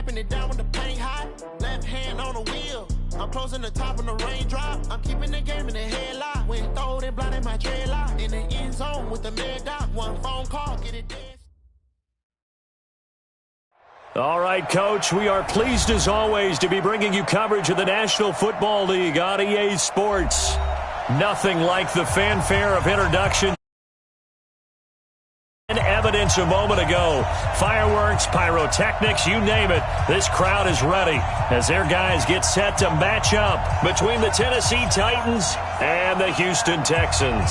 wiping it down when the paint hot. Left hand on the wheel. I'm closing the top on the raindrop. I'm keeping the game in the headlock. When throwed and blinded my dreadlock. In the end zone with the mad dot. One phone call, get it done. All right, Coach, we are pleased as always to be bringing you coverage of the National Football League on EA Sports. Nothing like the fanfare of introduction and evidence a moment ago. Fireworks, pyrotechnics, you name it. This crowd is ready as their guys get set to match up between the Tennessee Titans and the Houston Texans.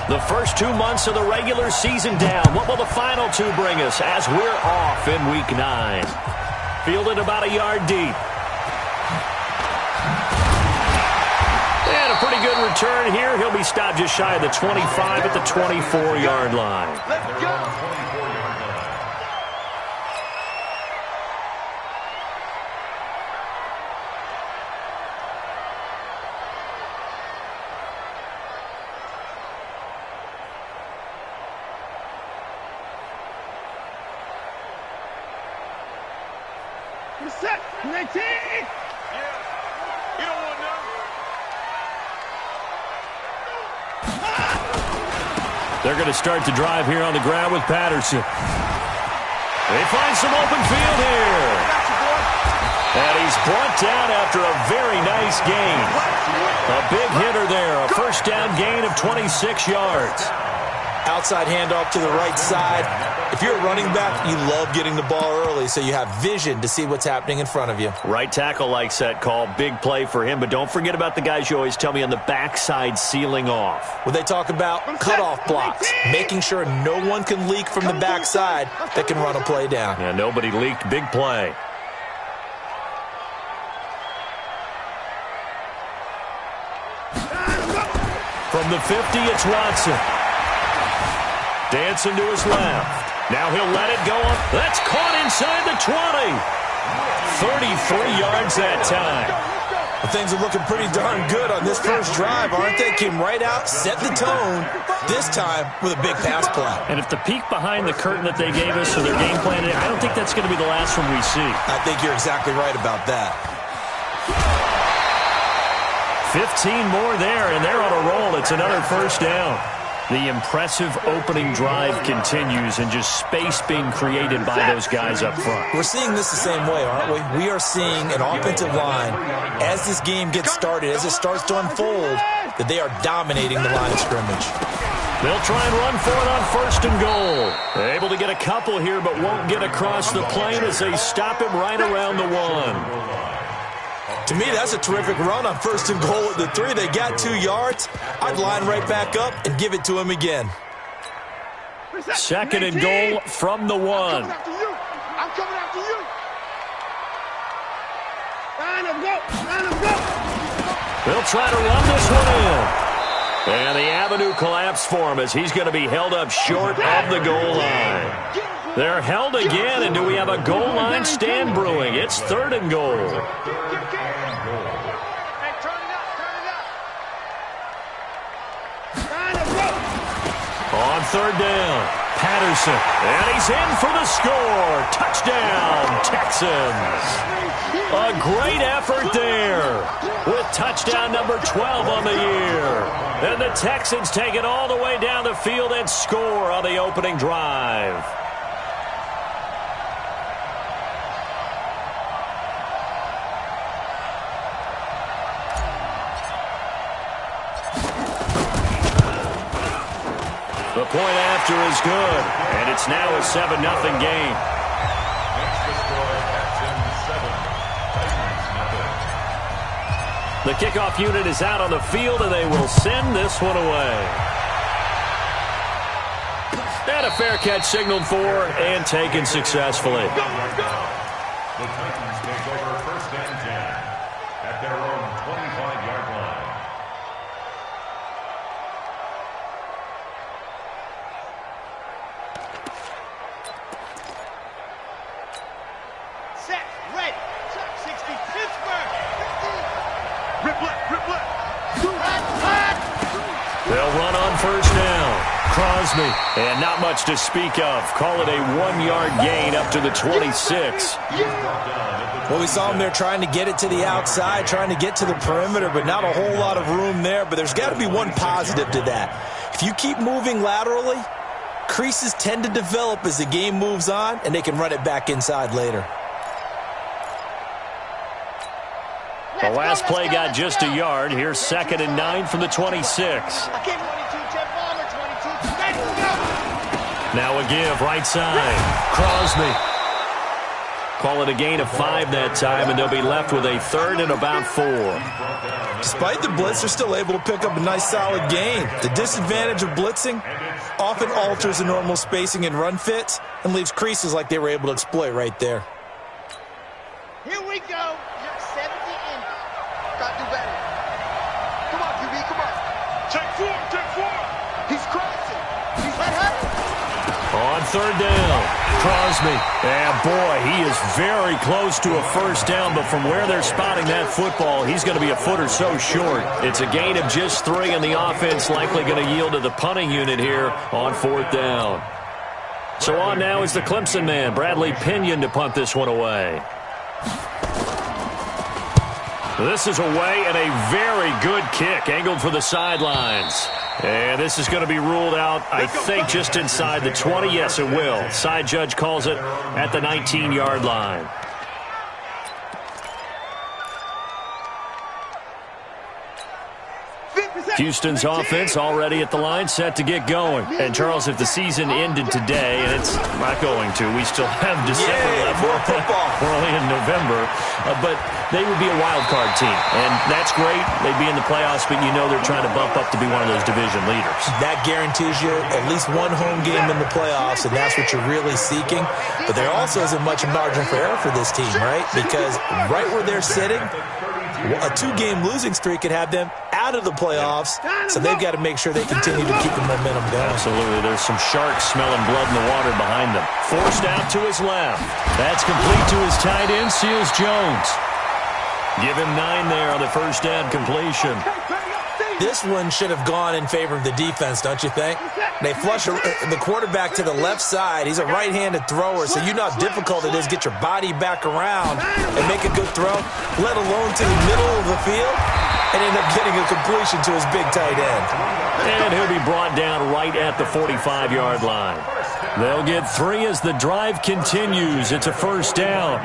The first 2 months of the regular season down. What will the final two bring us as we're off in Week 9? Fielded about a yard deep. And a pretty good return here. He'll be stopped just shy of the 25 at the 24-yard line. Let's go! Set, 19! Yeah, you don't want none. They're going to start the drive here on the ground with Patterson. They find some open field here. And he's brought down after a very nice gain. A big hitter there, a first down gain of 26 yards. Outside handoff to the right side. If you're a running back, you love getting the ball early so you have vision to see what's happening in front of you. Right tackle likes that call. Big play for him, but don't forget about the guys you always tell me on the backside sealing off. When they talk about cutoff blocks, making sure no one can leak from the backside that can run a play down. Yeah, nobody leaked. Big play. From the 50, it's Watson. Dancing to his left. Now he'll let it go. That's caught inside the 20. 33 yards that time. Well, things are looking pretty darn good on this first drive, aren't they? Came right out, set the tone, this time with a big pass play. And if the peek behind the curtain that they gave us for their game plan, I don't think that's going to be the last one we see. I think you're exactly right about that. 15 more there, and they're on a roll. It's another first down. The impressive opening drive continues and just space being created by those guys up front. We're seeing this the same way, aren't we? We are seeing an offensive line, as this game gets started, as it starts to unfold, that they are dominating the line of scrimmage. They'll try and run for it on first and goal. They're able to get a couple here, but won't get across the plane as they stop him right around the 1. To me, that's a terrific run on first and goal at the 3. They got 2 yards. I'd line right back up and give it to him again. Second and goal from the 1. I'm coming after you. Line up, go. Line up, go. They'll try to run this one in. And the avenue collapsed for him as he's going to be held up short of the goal line. They're held again, and do we have a goal line stand brewing? It's third and goal. On third down, Patterson, and he's in for the score. Touchdown, Texans. A great effort there with touchdown number 12 on the year. And the Texans take it all the way down the field and score on the opening drive. The point after is good, and it's now a 7-0 game. The kickoff unit is out on the field, and they will send this one away. And a fair catch signaled for and taken successfully. The Titans take over first and 10 at their own 25-yard line. Set, ready. Chuck 60, Pittsburgh. Rip left, rip left. Hot, hot. They'll run on first down. Crosby, and not much to speak of. Call it a 1-yard gain up to the 26. Well, we saw him there trying to get it to the outside, trying to get to the perimeter, but not a whole lot of room there. But there's got to be one positive to that. If you keep moving laterally, creases tend to develop as the game moves on, and they can run it back inside later. The last play got just a yard. Here's 2nd and 9 from the 26. Now a give, right side. Crosby. Call it a gain of 5 that time, and they'll be left with a 3rd and about 4. Despite the blitz, they're still able to pick up a nice, solid gain. The disadvantage of blitzing often alters the normal spacing and run fits and leaves creases like they were able to exploit right there. Here we go. You're 70 in. Gotta do better. Come on, QB, come on. Take 4. He's crossing. He's right. On 3rd down, Crosby. And boy, he is very close to a first down, but from where they're spotting that football, he's going to be a foot or so short. It's a gain of just 3, and the offense likely going to yield to the punting unit here on 4th down. So on now is the Clemson man, Bradley Pinion, to punt this one away. This is away, and a very good kick, angled for the sidelines. And this is going to be ruled out, I think, just inside the 20. Yes, it will. Side judge calls it at the 19-yard line. Houston's offense already at the line, set to get going. And, Charles, if the season ended today, and it's not going to, we still have December left. More football. We're only in November. But they would be a wild card team. And that's great. They'd be in the playoffs, but you know they're trying to bump up to be one of those division leaders. That guarantees you at least one home game in the playoffs, and that's what you're really seeking. But there also isn't much margin for error for this team, right? Because right where they're sitting, a 2-game losing streak could have them out of the playoffs, so they've got to make sure they continue to keep the momentum going. Absolutely. There's some sharks smelling blood in the water behind them. Forced out to his left. That's complete to his tight end, Seals Jones. Give him 9 there on the first down completion. This one should have gone in favor of the defense, don't you think? They flush the quarterback to the left side. He's a right-handed thrower, so you know how difficult it is to get your body back around and make a good throw, let alone to the middle of the field, and end up getting a completion to his big tight end. And he'll be brought down right at the 45-yard line. They'll get 3 as the drive continues. It's a first down.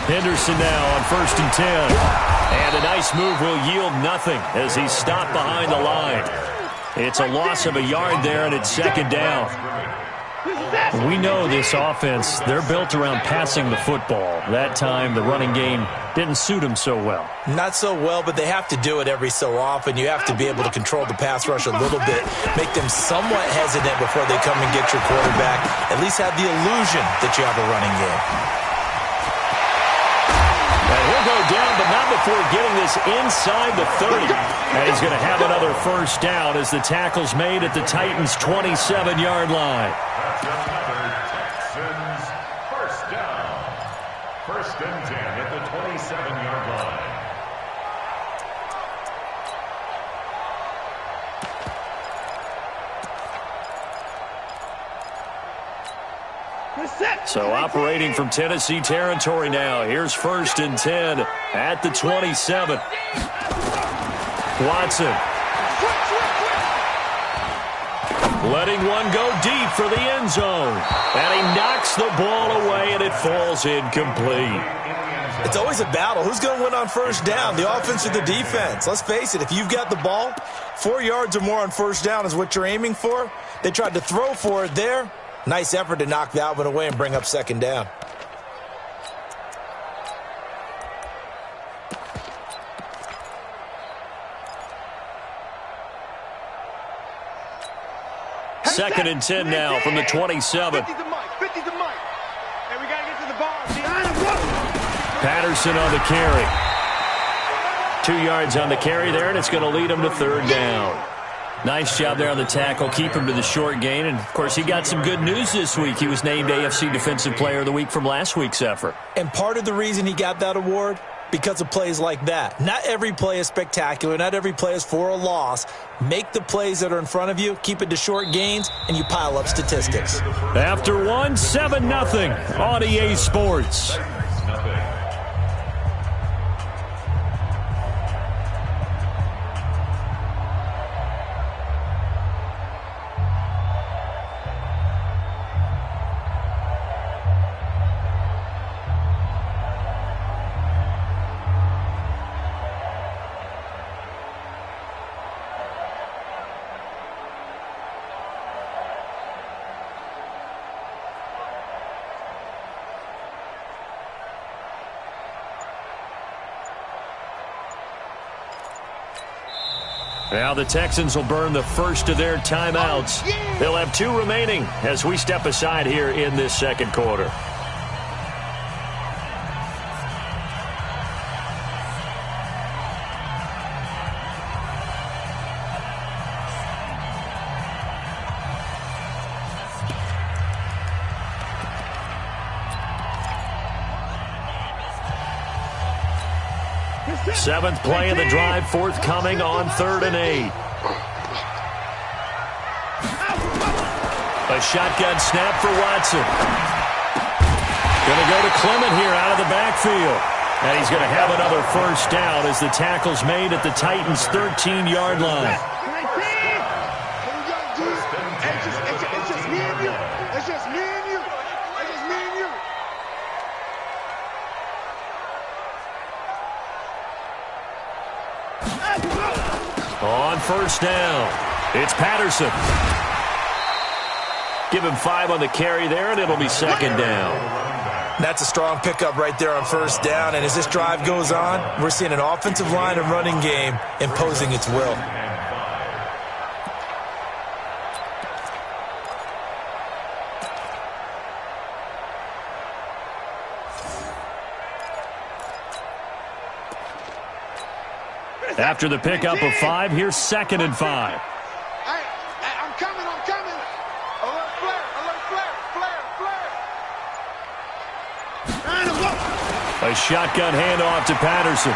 Henderson now on 1st and 10. And a nice move will yield nothing as he's stopped behind the line. It's a loss of a yard there, and it's 2nd down. We know this offense, they're built around passing the football. That time, the running game didn't suit them so well. Not so well, but they have to do it every so often. You have to be able to control the pass rush a little bit, make them somewhat hesitant before they come and get your quarterback. At least have the illusion that you have a running game. And he'll go down, but not before getting this inside the 30. And he's going to have another first down as the tackle's made at the Titans' 27-yard line. Texans first down. 1st and 10 at the 27-yard line. So operating from Tennessee territory now. Here's 1st and 10 at the 27. Watson. Letting one go deep for the end zone. And he knocks the ball away, and it falls incomplete. It's always a battle. Who's going to win on first down, the offense or the defense? Let's face it, if you've got the ball, 4 yards or more on first down is what you're aiming for. They tried to throw for it there. Nice effort to knock that one away and bring up 2nd down. Second and 10 now from the 27. Patterson on the carry. 2 yards on the carry there, and it's going to lead him to third down. Nice job there on the tackle. Keep him to the short gain. And, of course, he got some good news this week. He was named AFC Defensive Player of the Week from last week's effort. And part of the reason he got that award, because of plays like that. Not every play is spectacular. Not every play is for a loss. Make the plays that are in front of you, keep it to short gains, and you pile up statistics. After one, 7-0 on EA Sports. Now the Texans will burn the first of their timeouts. They'll have 2 remaining as we step aside here in this second quarter. Seventh play of the drive, forthcoming on 3rd and 8. A shotgun snap for Watson. Going to go to Clement here out of the backfield. And he's going to have another first down as the tackle's made at the Titans' 13-yard line. It's just me and you. It's just me and you. It's just me and you. On first down, it's Patterson. Give him 5 on the carry there, and it'll be second down. That's a strong pickup right there on first down, and as this drive goes on, we're seeing an offensive line and running game imposing its will. After the pickup of 5, here's 2nd and 5. Hey, I'm coming. Alert flare. A shotgun handoff to Patterson.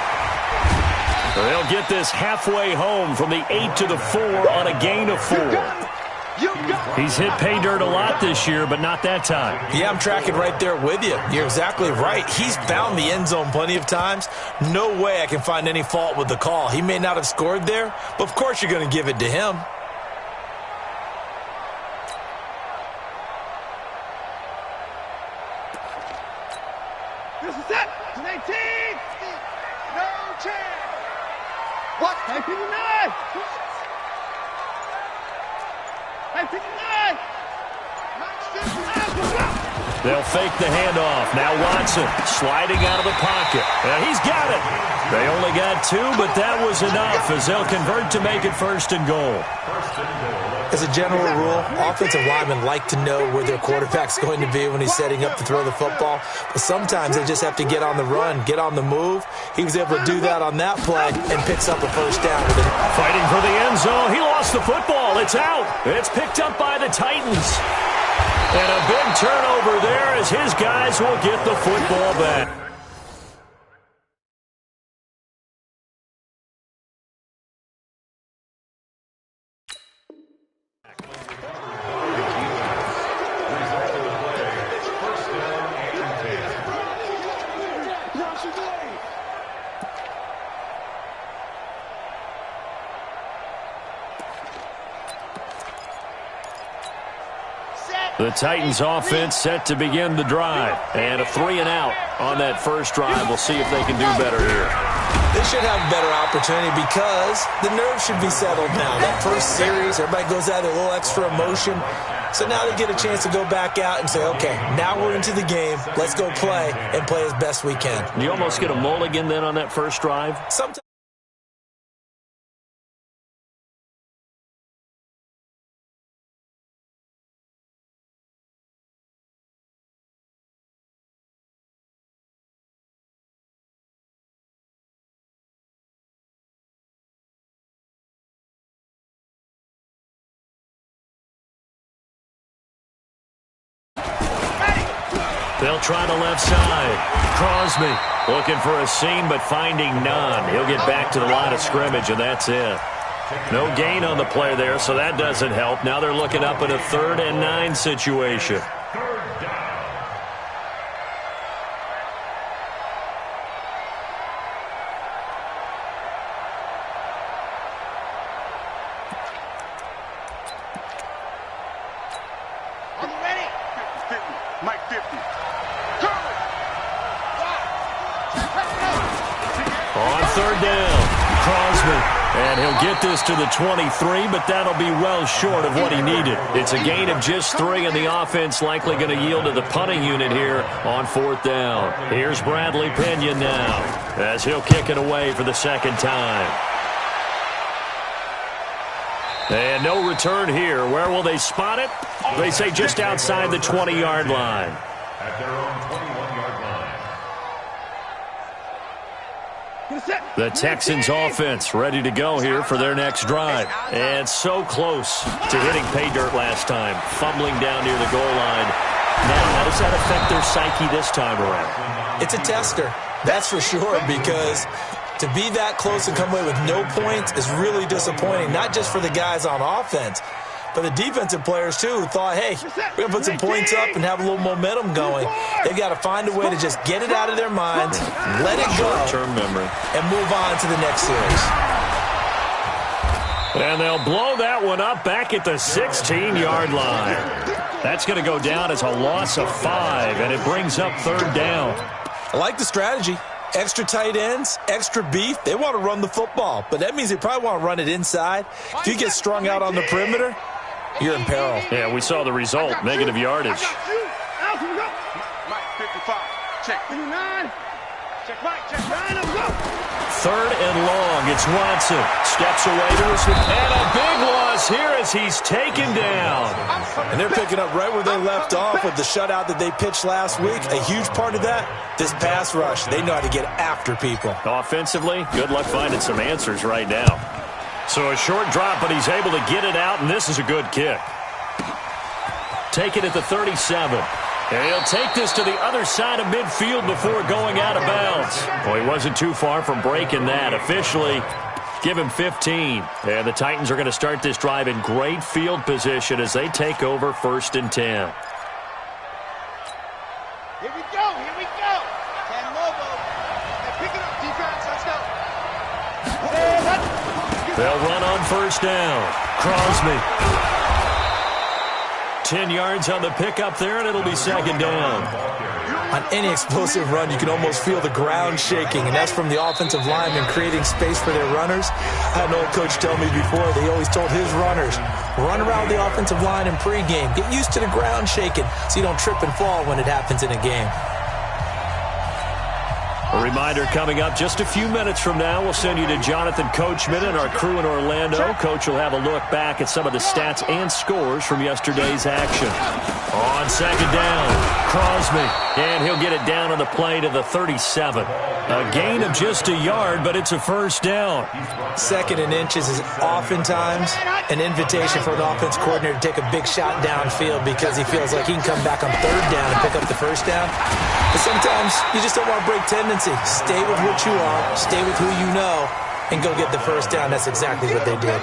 They'll get this halfway home from the 8 to the 4 on a gain of 4. He's hit pay dirt a lot this year, but not that time. Yeah, I'm tracking right there with you. You're exactly right. He's found the end zone plenty of times. No way I can find any fault with the call. He may not have scored there, but of course you're going to give it to him. This is it. 19. No chance. What? 19. They'll fake the handoff. Now Watson sliding out of the pocket. And he's got it. They only got 2, but that was enough as they'll convert to make it 1st and goal. As a general rule, offensive linemen like to know where their quarterback's going to be when he's setting up to throw the football. But sometimes they just have to get on the run, get on the move. He was able to do that on that play and picks up a first down. Fighting for the end zone. He lost the football. It's out. It's picked up by the Titans. And a big turnover there as his guys will get the football back. The Titans offense set to begin the drive. And a 3-and-out on that first drive. We'll see if they can do better here. They should have a better opportunity because the nerves should be settled now. That first series, everybody goes out with a little extra emotion. So now they get a chance to go back out and say, okay, now we're into the game. Let's go play and play as best we can. You almost get a mulligan then on that first drive? Sometimes. They'll try the left side. Crosby looking for a seam, but finding none. He'll get back to the line of scrimmage, and that's it. No gain on the play there, so that doesn't help. Now they're looking up at a 3rd and 9 situation. On 3rd down, Crosby. And he'll get this to the 23, but that'll be well short of what he needed. It's a gain of just 3, and the offense likely going to yield to the punting unit here on 4th down. Here's Bradley Pinion now, as he'll kick it away for the 2nd time. And no return here. Where will they spot it? They say just outside the 20-yard line. At their own 21-yard line. The Texans offense ready to go here for their next drive. And so close to hitting pay dirt last time, fumbling down near the goal line. Now, how does that affect their psyche this time around? It's a tester, that's for sure, because to be that close and come away with no points is really disappointing, not just for the guys on offense, but the defensive players, too, who thought, hey, we're going to put some points up and have a little momentum going. They've got to find a way to just get it out of their minds, let it go, short-term memory, and move on to the next series. And they'll blow that one up back at the 16-yard line. That's going to go down as a loss of 5, and it brings up 3rd down. I like the strategy. Extra tight ends, extra beef. They want to run the football, but that means they probably want to run it inside. If you get strung out on the perimeter, you're in peril. Yeah, we saw the result, negative yardage. Mike, 55. Check. 59. Check right, check right. 3rd and long. It's Watson. Steps away to his and a big loss here as he's taken down. And they're picking up right where they left off with the shutout that they pitched last week. A huge part of that, this pass rush. They know how to get after people. Offensively, good luck finding some answers right now. So a short drop, but he's able to get it out, and this is a good kick. Take it at the 37. And he'll take this to the other side of midfield before going out of bounds. Well, he wasn't too far from breaking that. Officially, give him 15. And the Titans are going to start this drive in great field position as they take over 1st and 10. Here we go, here we go. Ten Lobo. Hey, pick it up, defense, let's go. They'll run on 1st down. Crosby. 10 yards on the pickup there, and it'll be 2nd down. On any explosive run, you can almost feel the ground shaking, and that's from the offensive linemen creating space for their runners. I had an old coach tell me before, they always told his runners, run around the offensive line in pregame. Get used to the ground shaking so you don't trip and fall when it happens in a game. A reminder coming up just a few minutes from now. We'll send you to Jonathan Coachman and our crew in Orlando. Coach will have a look back at some of the stats and scores from yesterday's action. On 2nd down, Crosby. And he'll get it down on the play to the 37. A gain of just a yard, but it's a 1st down. 2nd and inches is oftentimes an invitation for an offense coordinator to take a big shot downfield because he feels like he can come back on 3rd down and pick up the 1st down. But sometimes you just don't want to break tendency. Stay with what you are, stay with who you know, and go get the 1st down. That's exactly what they did.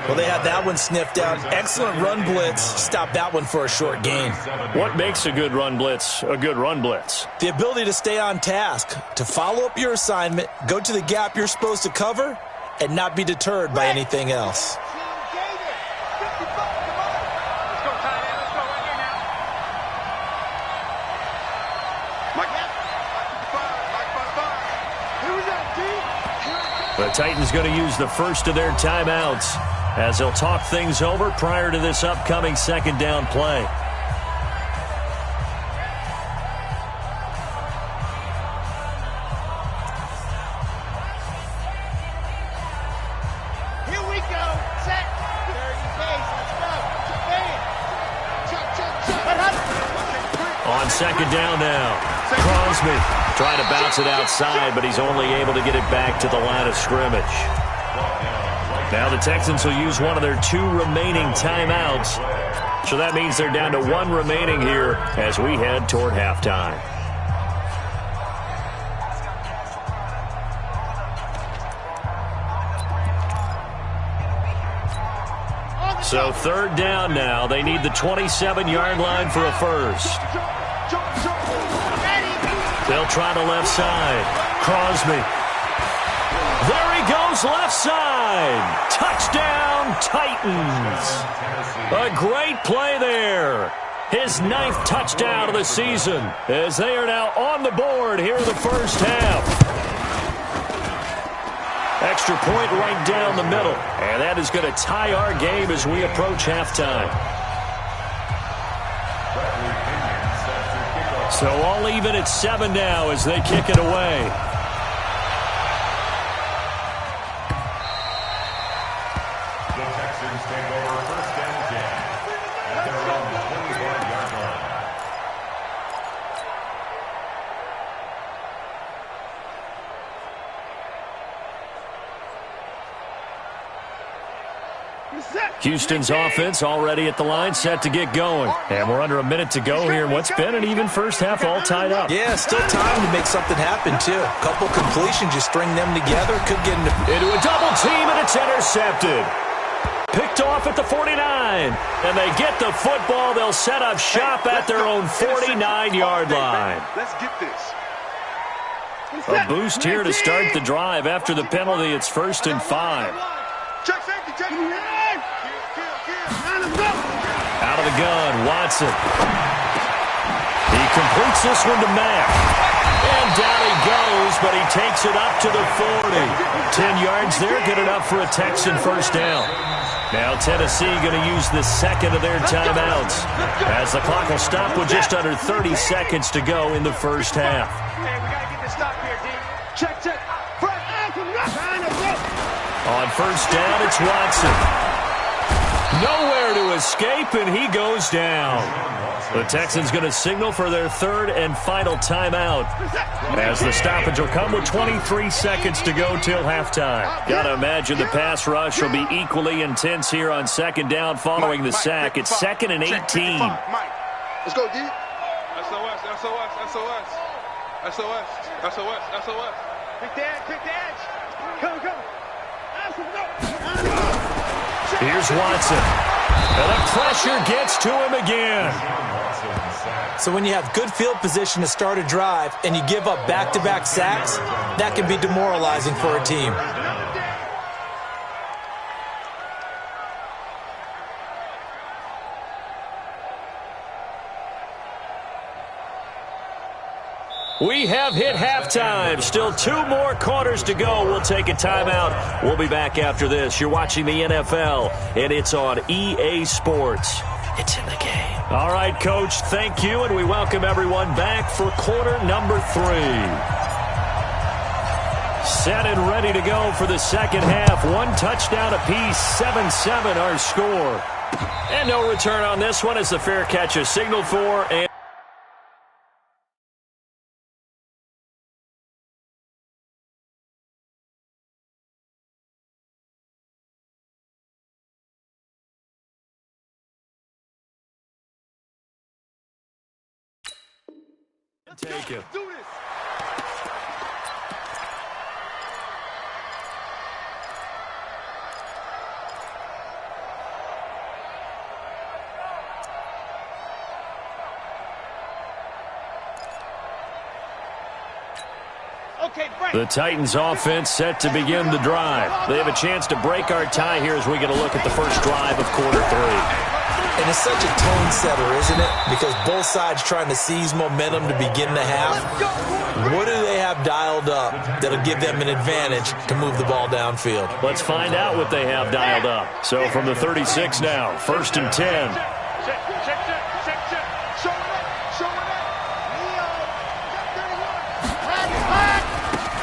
Well, they had that one sniffed out. Excellent run blitz. Stop that one for a short gain. What makes a good run blitz a good run blitz? The ability to stay on task, to follow up your assignment, go to the gap you're supposed to cover, and not be deterred by anything else. The Titans going to use the first of their timeouts as they'll talk things over prior to this upcoming 2nd down play. Here we go. Set. 30 pace. Let's go. On 2nd down now, Crosby trying to bounce it outside, but he's only able to get it back to the line of scrimmage. Now the Texans will use one of their 2 remaining timeouts So that means they're down to 1 remaining here as we head toward halftime. So 3rd down now. They need the 27-yard line for a first. They'll try the left side. Crosby. There he goes, left side. Touchdown, Titans. A great play there. His 9th touchdown of the season as they are now on the board here in the first half. Extra point right down the middle. And that is going to tie our game as we approach halftime. So all even at 7 now as they kick it away. The Texans take over 1st and 10 at their own 25-yard line. Houston's offense already at the line, set to get going. And we're under a minute to go here in what's been an even first half, all tied up. Yeah, still time to make something happen, too. A couple completions, you string them together, could get into a double team, and it's intercepted. Picked off at the 49. And they get the football. They'll set up shop at their own 49-yard line. Let's get this. A boost here to start the drive. After the penalty, it's 1st and 5. Check safety, check safety. Out of the gun, Watson. He completes this one to Mack. And down he goes, but he takes it up to the 40. 10 yards there, good enough for a Texan first down. Now Tennessee going to use the 2nd of their timeouts as the clock will stop with just under 30 seconds to go in the first half. Hey, we got to get this stop here, D. Check, check. On first down, it's Watson. Nowhere to escape, and he goes down. The Texans going to signal for their 3rd and final timeout as the stoppage will come with 23 seconds to go till halftime. Got to imagine the pass rush will be equally intense here on 2nd down following the sack. It's 2nd and 18. Let's go, D. SOS, SOS, SOS. SOS, SOS, SOS. Quick the edge. Come. Here's Watson. And the pressure gets to him again. So when you have good field position to start a drive and you give up back-to-back sacks, that can be demoralizing for a team. We have hit halftime. Still 2 more quarters to go. We'll take a timeout. We'll be back after this. You're watching the NFL, and it's on EA Sports. It's in the game. All right, Coach, thank you, and we welcome everyone back for quarter number 3. Set and ready to go for the second half. 1 touchdown apiece, 7-7 our score. And no return on this one as the fair catch is signaled for. And take him. Do this. The Titans offense set to begin the drive. They have a chance to break our tie here as we get a look at the first drive of quarter 3. And it's such a tone setter, isn't it? Because both sides trying to seize momentum to begin the half. What do they have dialed up that'll give them an advantage to move the ball downfield? Let's find out what they have dialed up. So from the 36 now, 1st and 10.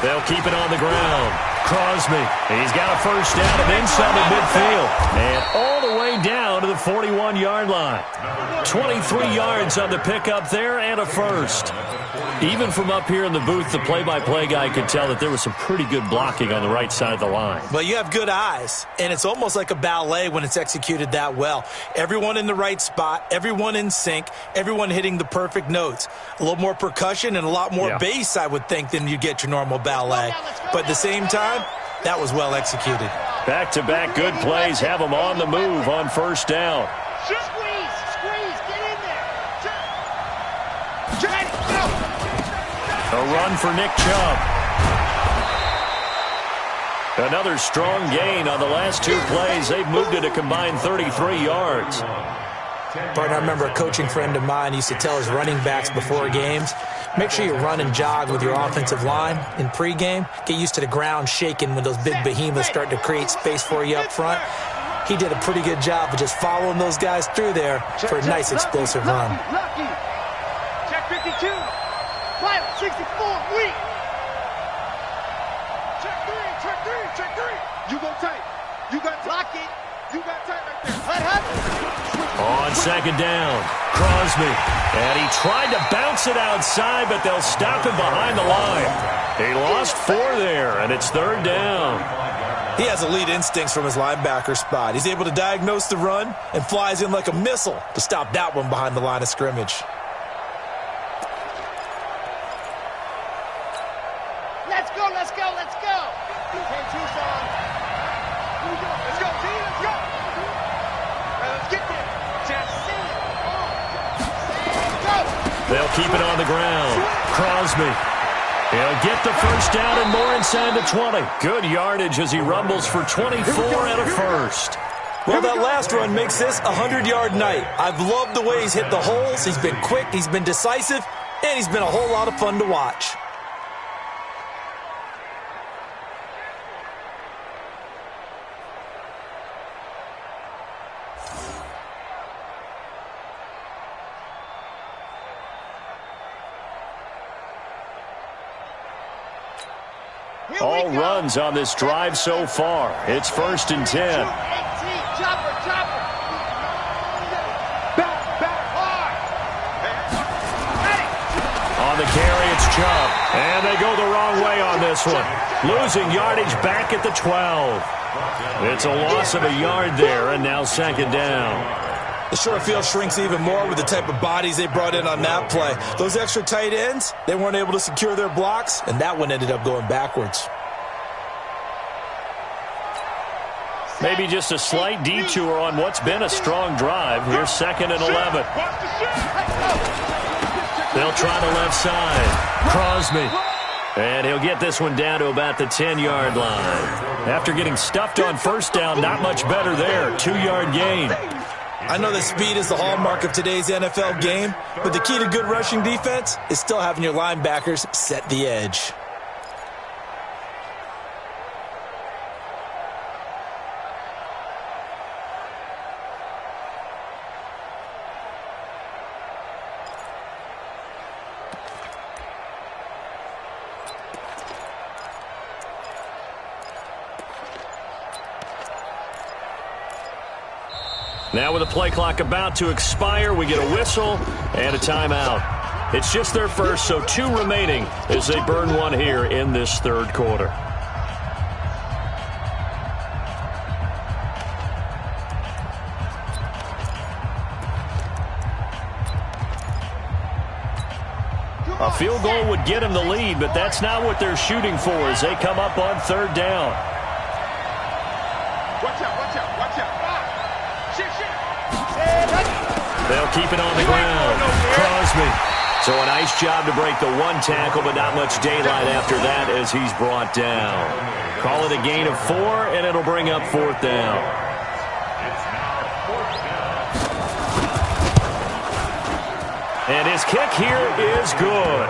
They'll keep it on the ground. Crosby, he's got a first down and then some at midfield. And all the way down to the 41-yard line. 23 yards on the pickup there and a first. Even from up here in the booth, the play-by-play guy could tell that there was some pretty good blocking on the right side of the line. Well, you have good eyes, and it's almost like a ballet when it's executed that well. Everyone in the right spot, everyone in sync, everyone hitting the perfect notes. A little more percussion and a lot more bass, I would think, than you get your normal ballet. But at the same time, that was well executed. Back-to-back good plays have them on the move on first down. Squeeze, get in there. A run for Nick Chubb. Another strong gain on the last two plays. They've moved it a combined 33 yards. Bart, I remember a coaching friend of mine used to tell his running backs before games, make sure you run and jog with your offensive line in pregame. Get used to the ground shaking when those big behemoths start to create space for you up front. He did a pretty good job of just following those guys through there for a nice explosive run. Check 52. Right, 64, weak. Check three. You go tight. You got lock it. You got tight right there. On second down, Crosby. And he tried to bounce it outside, but they'll stop him behind the line. He lost 4 there, and it's third down. He has elite instincts from his linebacker spot. He's able to diagnose the run and flies in like a missile to stop that one behind the line of scrimmage. Let's go. 10-2, son. Here we go. Let's go, T. Let's go. Let's get there. Just see it. Go. They'll keep it on the ground. Crosby. He'll get the first down and more inside the 20. Good yardage as he rumbles for 24 and a first. Well, that last run makes this a 100-yard night. I've loved the way he's hit the holes. He's been quick, he's been decisive, and he's been a whole lot of fun to watch. All runs on this drive so far. It's 1st and 10. Chopper. Back hard. On the carry, it's Chubb. And they go the wrong way on this one. Losing yardage back at the 12. It's a loss of a yard there, and now second down. The short field shrinks even more with the type of bodies they brought in on that play. Those extra tight ends, they weren't able to secure their blocks, and that one ended up going backwards. Maybe just a slight detour on what's been a strong drive. Here's 2nd and 11. They'll try the left side. Crosby. And he'll get this one down to about the 10-yard line. After getting stuffed on first down, not much better there. 2-yard gain. I know that speed is the hallmark of today's NFL game, but the key to good rushing defense is still having your linebackers set the edge. Now with the play clock about to expire, we get a whistle and a timeout. It's just their first, so 2 remaining as they burn one here in this third quarter. A field goal would get them the lead, but that's not what they're shooting for as they come up on third down. Watch out. They'll keep it on the ground. Crosby. So a nice job to break the 1 tackle, but not much daylight after that as he's brought down. Call it a gain of 4, and it'll bring up 4th down. And his kick here is good.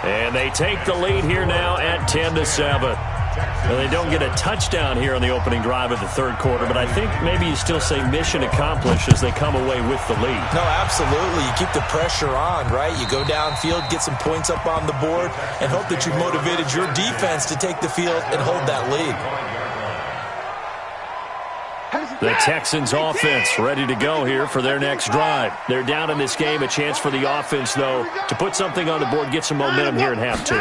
And they take the lead here now at 10-7. Well, they don't get a touchdown here on the opening drive of the third quarter, but I think maybe you still say mission accomplished as they come away with the lead. No, absolutely. You keep the pressure on, right? You go downfield, get some points up on the board, and hope that you've motivated your defense to take the field and hold that lead. The Texans offense ready to go here for their next drive. They're down in this game. A chance for the offense, though, to put something on the board, get some momentum here in half two.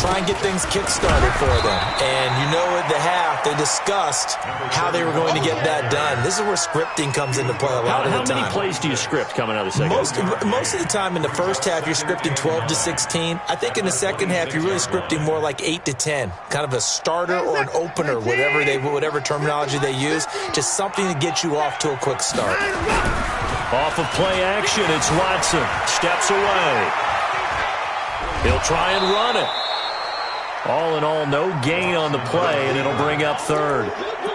Try and get things kick-started for them. And you know at the half, they discussed how they were going to get that done. This is where scripting comes into play a lot of the time. How many plays do you script coming out of the second? Most of the time in the first half, you're scripting 12 to 16. I think in the second half, you're really scripting more like 8 to 10. Kind of a starter or an opener, whatever terminology they use. Just something to get you off to a quick start. Off of play action, it's Watson. Steps away. He'll try and run it. All in all, no gain on the play, and it'll bring up third.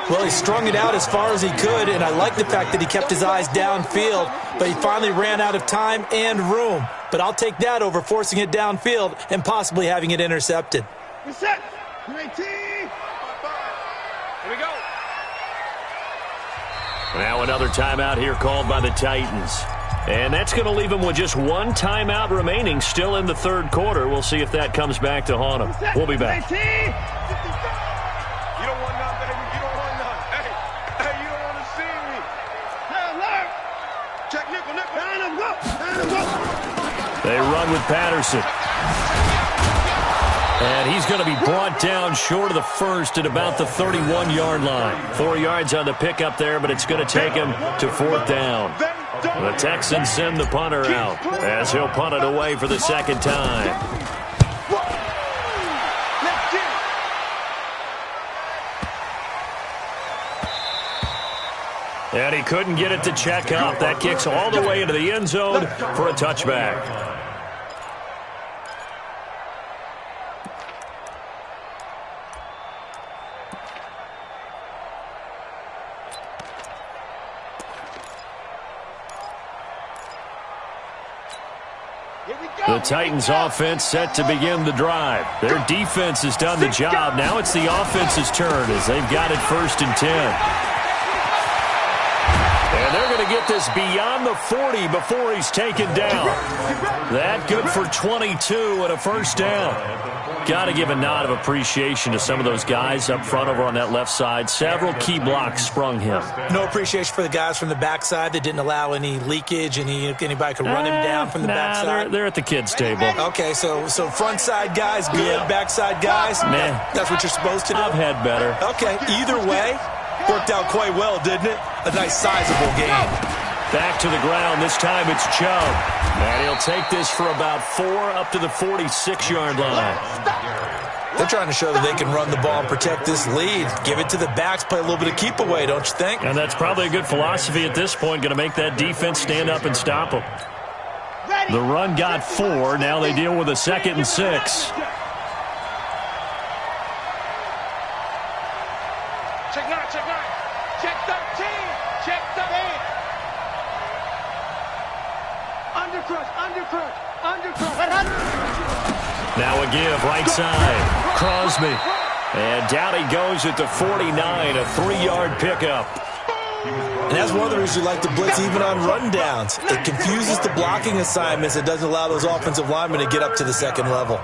Well, he strung it out as far as he could, and I like the fact that he kept his eyes downfield, but he finally ran out of time and room. But I'll take that over forcing it downfield and possibly having it intercepted. Reset. 19. Here we go. Now another timeout here called by the Titans. And that's going to leave them with just one timeout remaining still in the third quarter. We'll see if that comes back to haunt them. We'll be back. You don't want none, baby. You don't want none. Hey, you don't want to see me. Hey, alert. Check nickel. Line him up. They run with Patterson. And he's going to be brought down short of the first at about the 31-yard line. 4 yards on the pickup there, but it's going to take him to fourth down. The Texans send the punter out as he'll punt it away for the second time. And he couldn't get it to check up. That kicks all the way into the end zone for a touchback. The Titans offense set to begin the drive. Their defense has done the job. Now it's the offense's turn as they've got it 1st and 10. And they're going to get this beyond the 40 before he's taken down. That good for 22 and a first down. Got to give a nod of appreciation to some of those guys up front over on that left side. Several key blocks sprung him. No appreciation for the guys from the backside that didn't allow any leakage, anybody could run him down from the backside. They're at the kids' table. Okay, so front side guys, good. Yeah. Backside guys, man, that's what you're supposed to do. I've had better. Okay, either way, worked out quite well, didn't it? A nice sizable game. Back to the ground. This time it's Chubb. And he'll take this for about 4 up to the 46-yard line. They're trying to show that they can run the ball and protect this lead. Give it to the backs, play a little bit of keep away, don't you think? And that's probably a good philosophy at this point. Going to make that defense stand up and stop them. The run got 4. Now they deal with a 2nd and 6. Check 9. Check 13. Check 13. Undercrush. Now a give, right side. Crosby. And down he goes at the 49, a 3-yard pickup. And that's one of the reasons we like to blitz even on rundowns. It confuses the blocking assignments. It doesn't allow those offensive linemen to get up to the second level.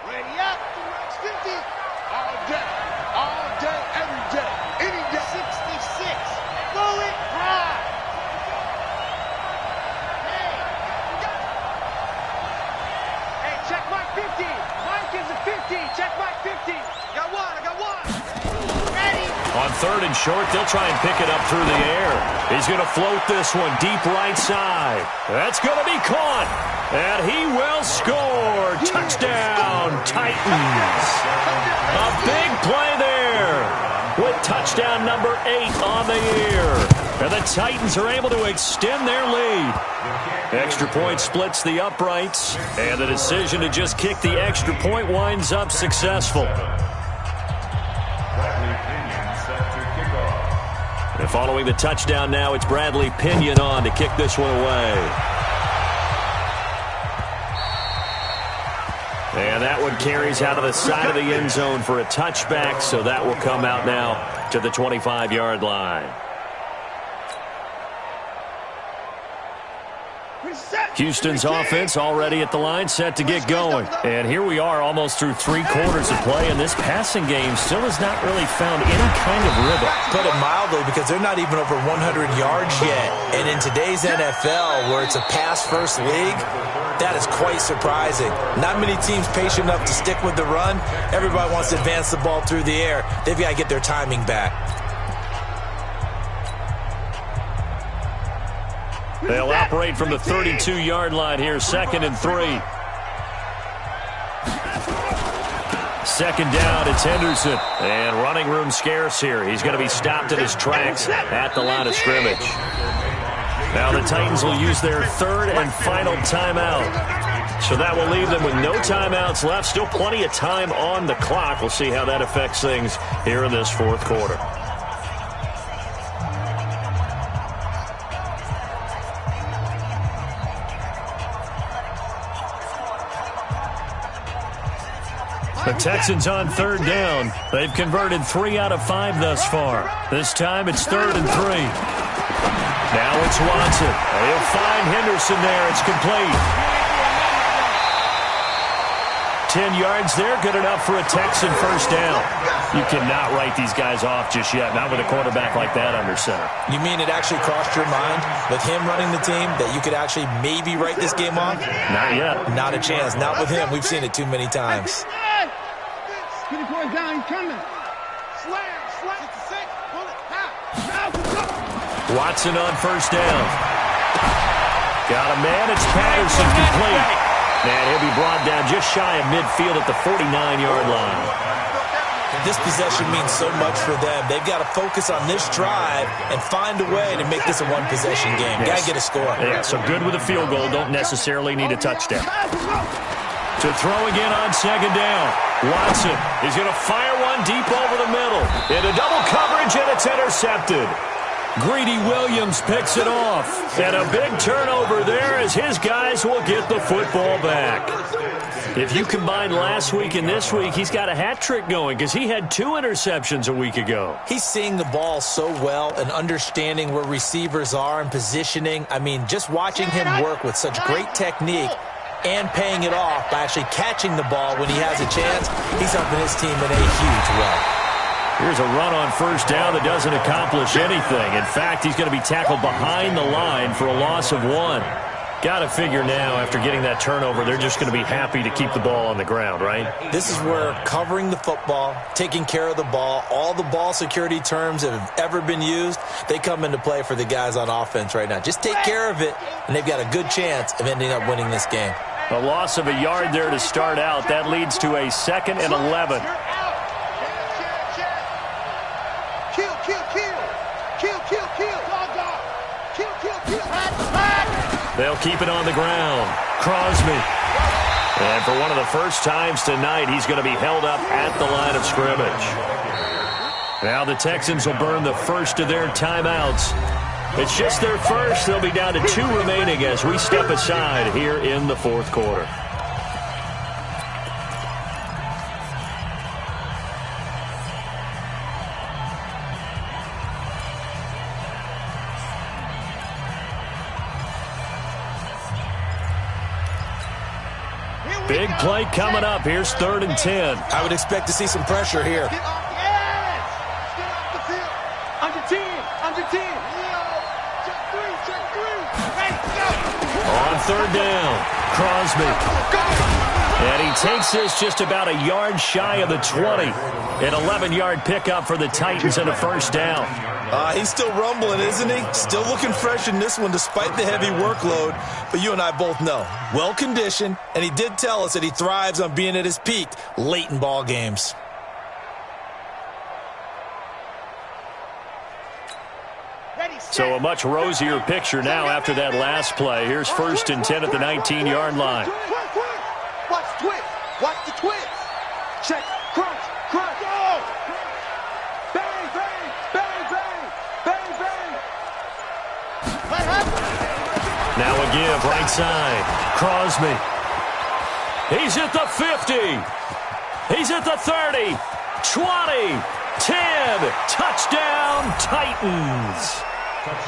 Ready up to max 50. All day, every day, any day. 66. Go it high. Hey, check Mike 50. Mike is a 50. Check Mike 50. I got one. Ready. On 3rd and short, they'll try and pick it up through the air. He's going to float this one deep right side. That's going to be caught. And he will score. Touchdown, Titans. A big play there with touchdown number 8 on the year. And the Titans are able to extend their lead. Extra point splits the uprights. And the decision to just kick the extra point winds up successful. And following the touchdown now, it's Bradley Pinion on to kick this one away. And that one carries out of the side of the end zone for a touchback, so that will come out now to the 25-yard line. Houston's offense already at the line, set to get going. And here we are almost through 3 quarters of play, and this passing game still has not really found any kind of rhythm. Put it mildly, because they're not even over 100 yards yet. And in today's NFL, where it's a pass-first league, that is quite surprising. Not many teams patient enough to stick with the run. Everybody wants to advance the ball through the air. They've got to get their timing back. They'll operate from the 32-yard line here, 2nd and 3. Second down, it's Henderson. And running room scarce here. He's going to be stopped in his tracks at the line of scrimmage. Now the Titans will use their 3rd and final timeout. So that will leave them with no timeouts left. Still plenty of time on the clock. We'll see how that affects things here in this 4th quarter. The Texans on 3rd down. They've converted 3 out of 5 thus far. This time it's 3rd and 3. Now it's Watson. He'll find Henderson there. It's complete. 10 yards there, good enough for a Texan first down. You cannot write these guys off just yet, not with a quarterback like that under center. You mean it actually crossed your mind with him running the team that you could actually maybe write this game off? Not yet. Not a chance. Not with him. We've seen it too many times. Get the boy down, he's coming. Slam, it's a 6, pull it, Watson on first down. Got a man, it's Patterson, complete. And he'll be brought down just shy of midfield at the 49-yard line. This possession means so much for them. They've got to focus on this drive and find a way to make this a one-possession game. Yes. Got to get a score. Yeah, so good with a field goal. Don't necessarily need a touchdown. To throw again on second down. Watson is going to fire one deep over the middle. Into double coverage, and it's intercepted. Greedy Williams picks it off. And a big turnover there as his guys will get the football back. If you combine last week and this week, he's got a hat trick going because he had 2 interceptions a week ago. He's seeing the ball so well and understanding where receivers are and positioning. I mean, just watching him work with such great technique and paying it off by actually catching the ball when he has a chance, he's helping his team in a huge way. Here's a run on first down that doesn't accomplish anything. In fact, he's going to be tackled behind the line for a loss of 1. Got to figure now, after getting that turnover, they're just going to be happy to keep the ball on the ground, right? This is where covering the football, taking care of the ball, all the ball security terms that have ever been used, they come into play for the guys on offense right now. Just take care of it, and they've got a good chance of ending up winning this game. A loss of a yard there to start out. That leads to a 2nd and 11. They'll keep it on the ground. Crosby. And for one of the first times tonight, he's going to be held up at the line of scrimmage. Now the Texans will burn the first of their timeouts. It's just their first. They'll be down to 2 remaining as we step aside here in the 4th quarter. Big play coming up. Here's 3rd and 10. I would expect to see some pressure here. Get off the field. Under 10. Check 3. Ready, go. On 3rd down, Crosby. And he takes this just about a yard shy of the 20. An 11-yard pickup for the Titans and a first down. He's still rumbling, isn't he? Still looking fresh in this one despite the heavy workload. But you and I both know, well-conditioned, and he did tell us that he thrives on being at his peak late in ball games. So a much rosier picture now after that last play. Here's 1st and 10 at the 19-yard line. Watch the twist. Watch the twist. Check. Crunch. Go. Bang, bang, bang, bang, bang, bang. Now a give, right side. Crosby. He's at the 50. He's at the 30, 20, 10. Touchdown, Titans.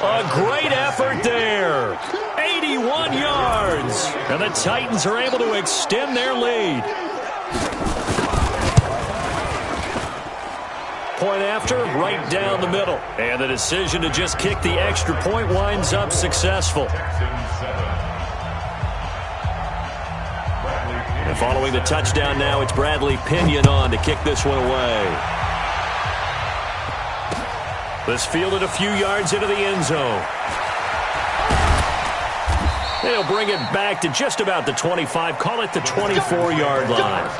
A great effort there. 81 yards. And the Titans are able to extend their lead. Point after, right down the middle. And the decision to just kick the extra point winds up successful. And following the touchdown now, it's Bradley Pinion on to kick this one away. This fielded a few yards into the end zone. They'll bring it back to just about the 25, call it the 24-yard line.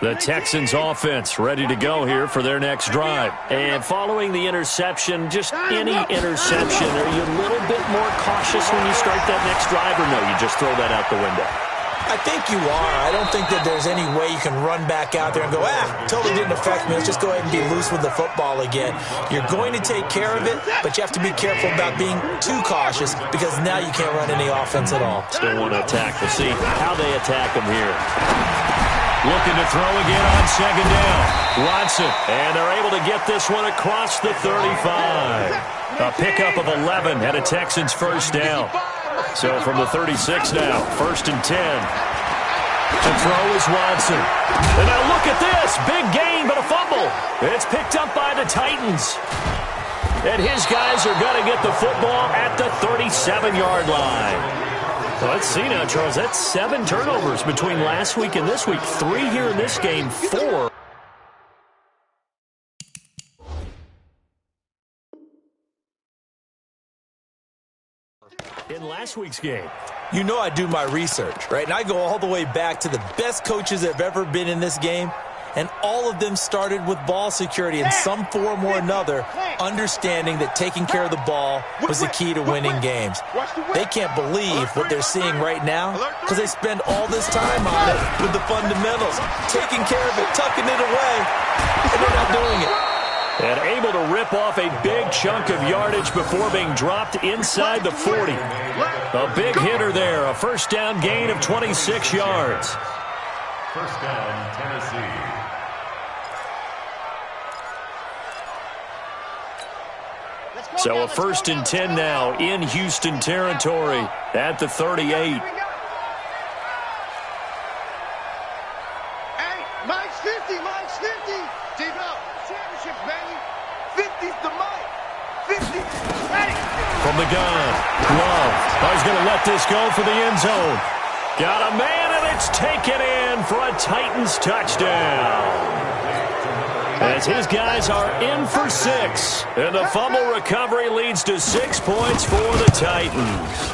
The Texans offense ready to go here for their next drive. And following the interception, just any interception, are you a little bit more cautious when you start that next drive, or no, you just throw that out the window? I think you are. I don't think that there's any way you can run back out there and go, totally didn't affect me. Let's just go ahead and be loose with the football again. You're going to take care of it, but you have to be careful about being too cautious because now you can't run any offense at all. Still want to attack. We'll see how they attack them here. Looking to throw again on second down. Watson, and they're able to get this one across the 35. A pickup of 11 and a Texans first down. So from the 36 now, 1st and 10. To throw is Watson. And now look at this. Big gain, but a fumble. It's picked up by the Titans. And his guys are going to get the football at the 37-yard line. Let's see now, Charles. That's 7 turnovers between last week and this week. 3 here in this game, 4. In last week's game. You know I do my research, right? And I go all the way back to the best coaches that have ever been in this game. And all of them started with ball security in some form or another, understanding that taking care of the ball was the key to winning games. They can't believe what they're seeing right now because they spend all this time on it with the fundamentals, taking care of it, tucking it away, and they're not doing it. And able to rip off a big chunk of yardage before being dropped inside the 40. A big hitter there, a first down gain of 26 yards. First down, Tennessee. So a 1st and 10 now in Houston territory at the 38. Hey, Mike's 50, Mike's 50. Devo, championship, baby. 50's the Mike. 50. Ready. From the gun, Love. He's going to let this go for the end zone. Got a man, and it's taken in for a Titans touchdown. As his guys are in for 6. And the fumble recovery leads to 6 points for the Titans.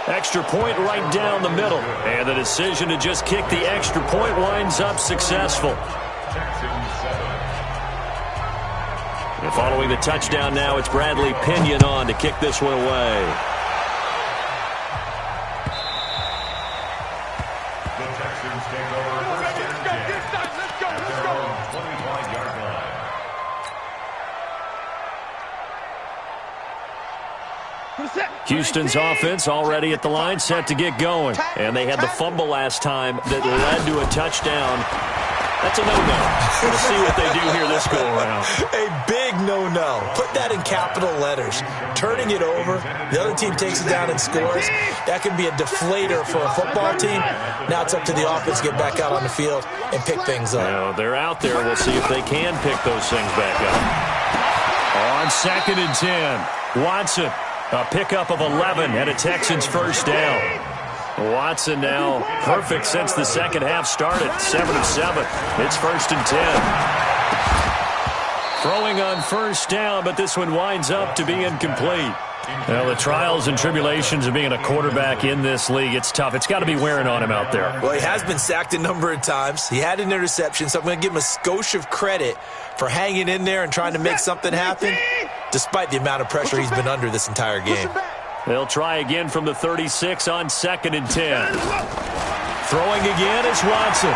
Extra point right down the middle. And the decision to just kick the extra point winds up successful. And following the touchdown now, it's Bradley Pinion on to kick this one away. The Texans take over first and 10. Let's go. 25-yard line. Houston's offense already at the line, set to get going. And they had the fumble last time that led to a touchdown. That's a no-no. We'll see what they do here this go-around. A big no-no. Put that in capital letters. Turning it over, the other team takes it down and scores. That can be a deflator for a football team. Now it's up to the offense to get back out on the field and pick things up. Now, they're out there. We'll see if they can pick those things back up. On 2nd and 10, Watson. A pickup of 11 and a Texans first down. Watson now perfect since the second half started. 7 of 7. It's 1st and 10. Throwing on first down, but this one winds up to be incomplete. Well, the trials and tribulations of being a quarterback in this league, it's tough. It's got to be wearing on him out there. Well, he has been sacked a number of times. He had an interception, so I'm going to give him a skosh of credit for hanging in there and trying to make something happen, despite the amount of pressure he's been under this entire game. They'll try again from the 36 on 2nd and 10. Throwing again is Watson.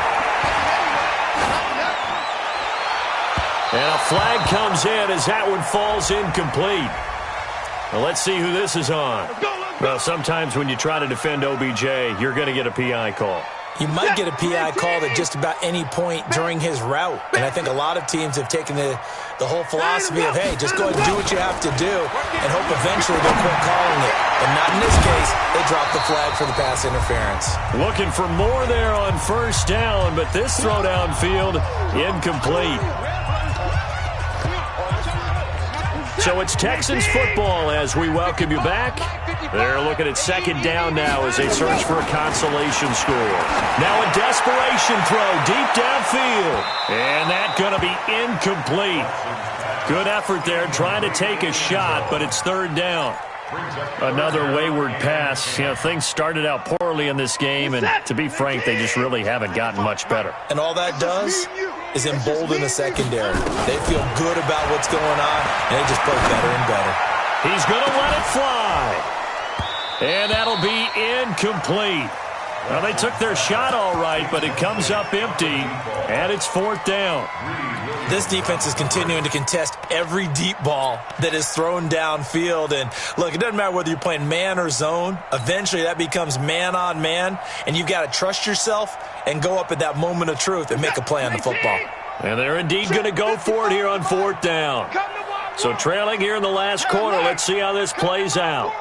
And a flag comes in as that one falls incomplete. Well, let's see who this is on. Well, sometimes when you try to defend OBJ, you're going to get a PI call. You might get a PI called at just about any point during his route. And I think a lot of teams have taken the whole philosophy of, hey, just go ahead and do what you have to do and hope eventually they'll quit calling it. But not in this case. They dropped the flag for the pass interference. Looking for more there on first down, but this throw downfield incomplete. So it's Texans football as we welcome you back. They're looking at second down now as they search for a consolation score. Now a desperation throw deep downfield. And that's going to be incomplete. Good effort there trying to take a shot, but it's third down. Another wayward pass. You know, things started out poorly in this game, and to be frank, they just really haven't gotten much better. And all that does is embolden the secondary. They feel good about what's going on, and they just play better and better. He's going to let it fly. And that'll be incomplete. Well, they took their shot all right, but it comes up empty, and it's fourth down. This defense is continuing to contest every deep ball that is thrown downfield. And, look, it doesn't matter whether you're playing man or zone. Eventually, that becomes man-on-man, and you've got to trust yourself and go up at that moment of truth and make a play on the football. And they're indeed going to go for it here on fourth down. So trailing here in the last quarter, let's see how this plays out.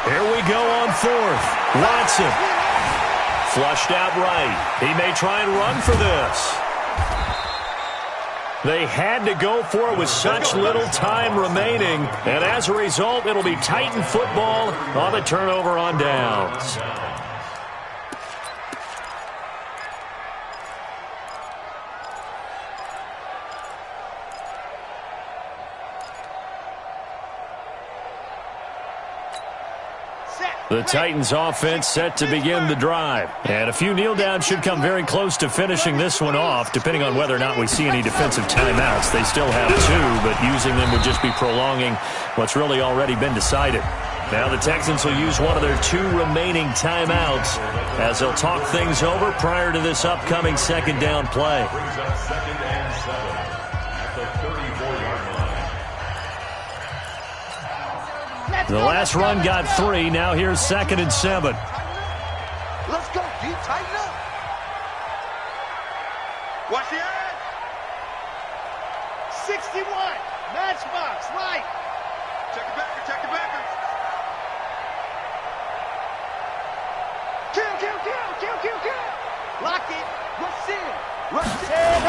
Here we go on fourth. Watson. Flushed out right. He may try and run for this. They had to go for it with such little time remaining. And as a result, it'll be Titan football on the turnover on downs. The Titans offense set to begin the drive. And a few kneel downs should come very close to finishing this one off, depending on whether or not we see any defensive timeouts. They still have two, but using them would just be prolonging what's really already been decided. Now the Texans will use one of their two remaining timeouts as they'll talk things over prior to this upcoming second down play. The last run got 3. Now here's 2nd and 7. Let's go, D. Tighten up. Watch the edge. 61. Matchbox, right. Check the backer, check the backer. Kill, kill, kill, kill, kill, kill. Lock it. Rush in. Rush in.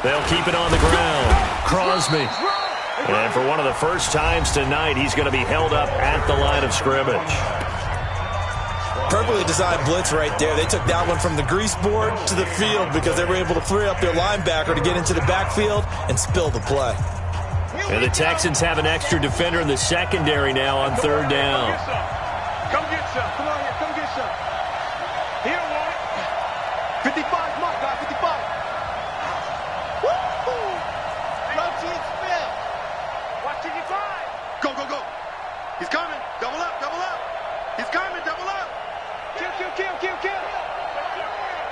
They'll keep it on the ground. Crosby. And for one of the first times tonight, he's going to be held up at the line of scrimmage. Perfectly designed blitz right there. They took that one from the grease board to the field because they were able to free up their linebacker to get into the backfield and spill the play. And the Texans have an extra defender in the secondary now on third down. Come get some. Come on here. Come get some. Here, one. 55, mark, guy. 55. Go, go, go. He's coming. Double up, double up. He's coming, double up. Kill, kill, kill, kill, kill.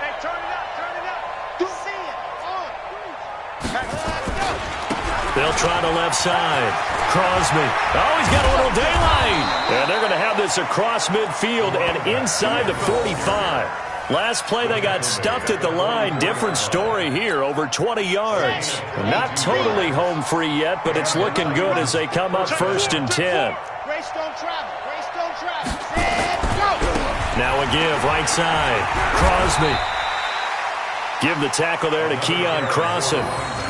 Hey, turn it up, turn it up. Do see it. On. They'll try the left side. Crosby. Oh, he's got a little daylight. And they're going to have this across midfield and inside the 45. Last play, they got stuffed at the line. Different story here, over 20 yards. Not totally home free yet, but it's looking good as they come up 1st and 10. Greystone travel. Greystone travel. Now a give, right side. Crosby. Give the tackle there to Keon Crossan.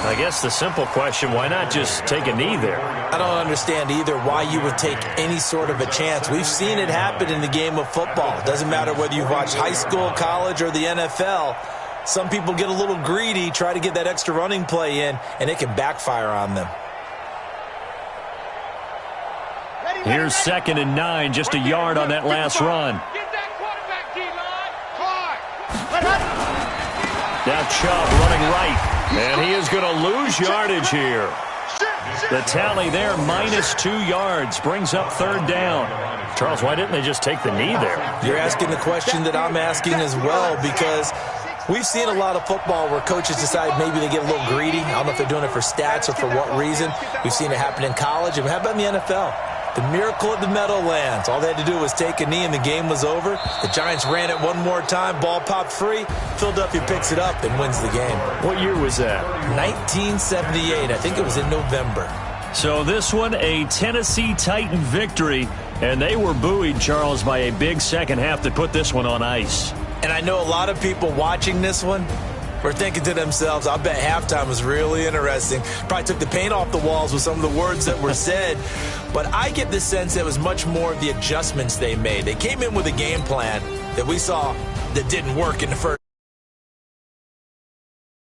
I guess the simple question, why not just take a knee there? I don't understand either why you would take any sort of a chance. We've seen it happen in the game of football. It doesn't matter whether you've watched high school, college, or the NFL. Some people get a little greedy, try to get that extra running play in, and it can backfire on them. Here's 2nd and 9, just a yard on that last run. Get that quarterback, D-line. Hard. Now Chubb running right, and he is going to lose yardage here. The tally there, -2 yards, brings up 3rd down. Charles, why didn't they just take the knee there? You're asking the question that I'm asking as well, because we've seen a lot of football where coaches decide maybe they get a little greedy. I don't know if they're doing it for stats or for what reason. We've seen it happen in college. And how about in the NFL? The miracle of the Meadowlands. All they had to do was take a knee and the game was over. The Giants ran it one more time. Ball popped free. Philadelphia picks it up and wins the game. What year was that? 1978. I think it was in November. So this one, a Tennessee Titan victory. And they were buoyed, Charles, by a big second half that put this one on ice. And I know a lot of people watching this one were thinking to themselves, I bet halftime was really interesting. Probably took the paint off the walls with some of the words that were said. But I get the sense it was much more of the adjustments they made. They came in with a game plan that we saw that didn't work in the first.